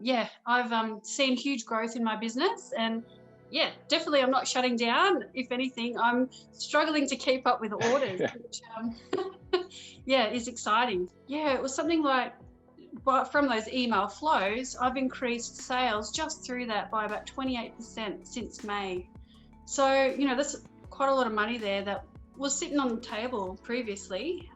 yeah, I've seen huge growth in my business, and yeah, definitely I'm not shutting down. If anything, I'm struggling to keep up with orders, which yeah, is exciting. Yeah, it was something like, but from those email flows, I've increased sales just through that by about 28% since May. So, you know, that's quite a lot of money there that was sitting on the table previously.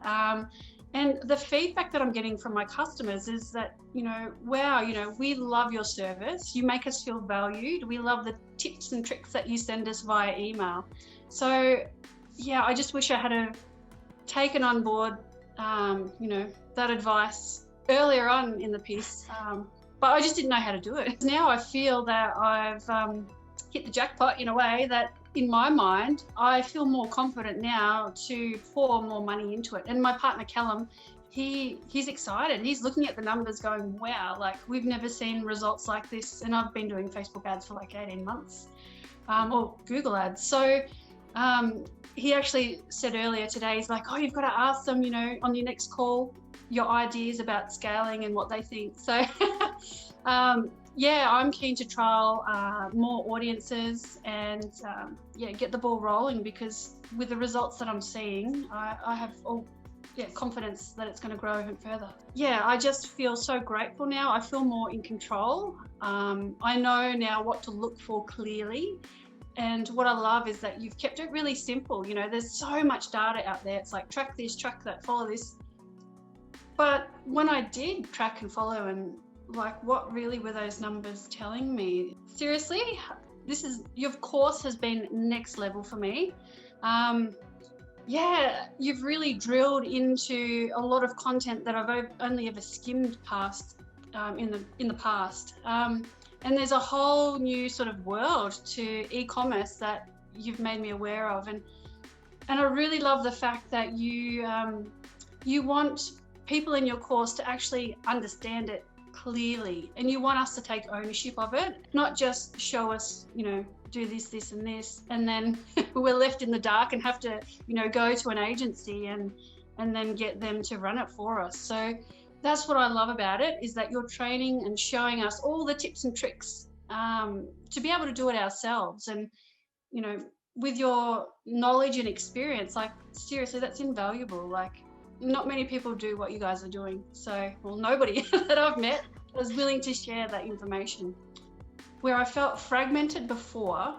And the feedback that I'm getting from my customers is that, you know, wow, you know, we love your service. You make us feel valued. We love the tips and tricks that you send us via email. So, yeah, I just wish I had have taken on board, you know, that advice earlier on in the piece. But I just didn't know how to do it. Now I feel that I've hit the jackpot in a way that, in my mind, I feel more confident now to pour more money into it. And my partner Callum, he's excited. He's looking at the numbers going, wow, like we've never seen results like this. And I've been doing Facebook ads for like 18 months, or Google ads. So he actually said earlier today, he's like, oh, you've got to ask them, you know, on your next call, your ideas about scaling and what they think. So yeah, I'm keen to trial more audiences and yeah, get the ball rolling, because with the results that I'm seeing, I have confidence that it's going to grow even further. Yeah, I just feel so grateful now. I feel more in control. I know now what to look for clearly. And what I love is that you've kept it really simple. You know, there's so much data out there. It's like track this, track that, follow this. But when I did track and follow, and like, what really were those numbers telling me? Seriously, your course has been next level for me. Yeah, you've really drilled into a lot of content that I've only ever skimmed past in the past. And there's a whole new sort of world to e-commerce that you've made me aware of. And I really love the fact that you want people in your course to actually understand it clearly, and you want us to take ownership of it, not just show us, you know, do this and this, and then we're left in the dark and have to, you know, go to an agency and then get them to run it for us. So that's what I love about it, is that you're training and showing us all the tips and tricks to be able to do it ourselves. And, you know, with your knowledge and experience, like, seriously, that's invaluable. Like, not many people do what you guys are doing. So, well, nobody that I've met is willing to share that information. Where I felt fragmented before,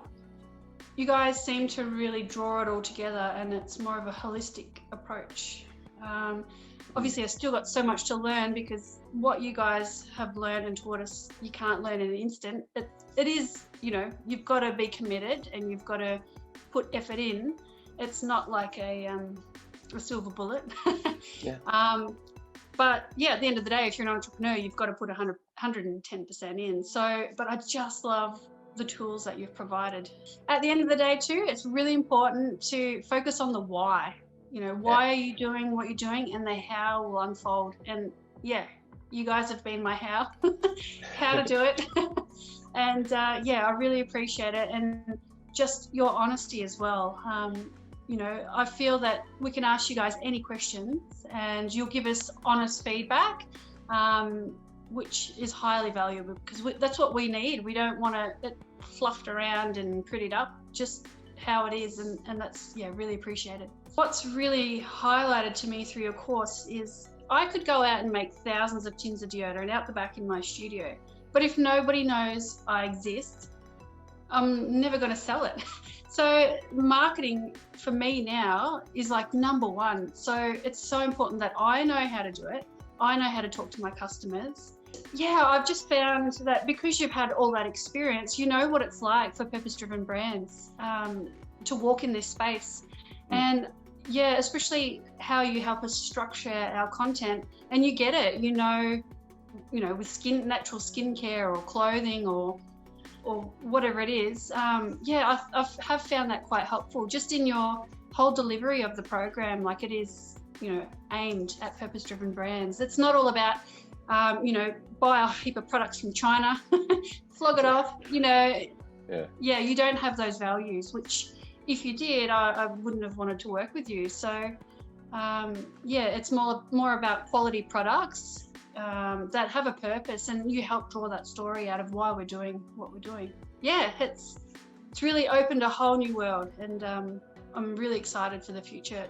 you guys seem to really draw it all together, and it's more of a holistic approach. Obviously, I've still got so much to learn, because what you guys have learned and taught us, you can't learn in an instant. It is, you know, you've got to be committed and you've got to put effort in. It's not like a silver bullet. Yeah. But yeah, at the end of the day, if you're an entrepreneur, you've got to put 110% in. So, but I just love the tools that you've provided. At the end of the day too, it's really important to focus on the why. You know, why are you doing what you're doing, and the how will unfold. And yeah, you guys have been my how to do it. And yeah, I really appreciate it. And just your honesty as well. You know, I feel that we can ask you guys any questions and you'll give us honest feedback, which is highly valuable, because that's what we need. We don't want it fluffed around and prettied up, just how it is. And that's, yeah, really appreciated. What's really highlighted to me through your course is I could go out and make thousands of tins of deodorant out the back in my studio, but if nobody knows I exist, I'm never going to sell it. So marketing for me now is like number one. So it's so important that I know how to do it. I know how to talk to my customers. Yeah, I've just found that because you've had all that experience, you know what it's like for purpose-driven brands to walk in this space. And yeah, especially how you help us structure our content, and you get it, you know, with natural skincare or clothing or whatever it is. Yeah, I have found that quite helpful, just in your whole delivery of the program. Like, it is, you know, aimed at purpose-driven brands. It's not all about, you know, buy a heap of products from China, flog it off, you know. Yeah, you don't have those values, which if you did, I wouldn't have wanted to work with you. So yeah, it's more about quality products that have a purpose, and you help draw that story out of why we're doing what we're doing. Yeah, it's really opened a whole new world, and I'm really excited for the future.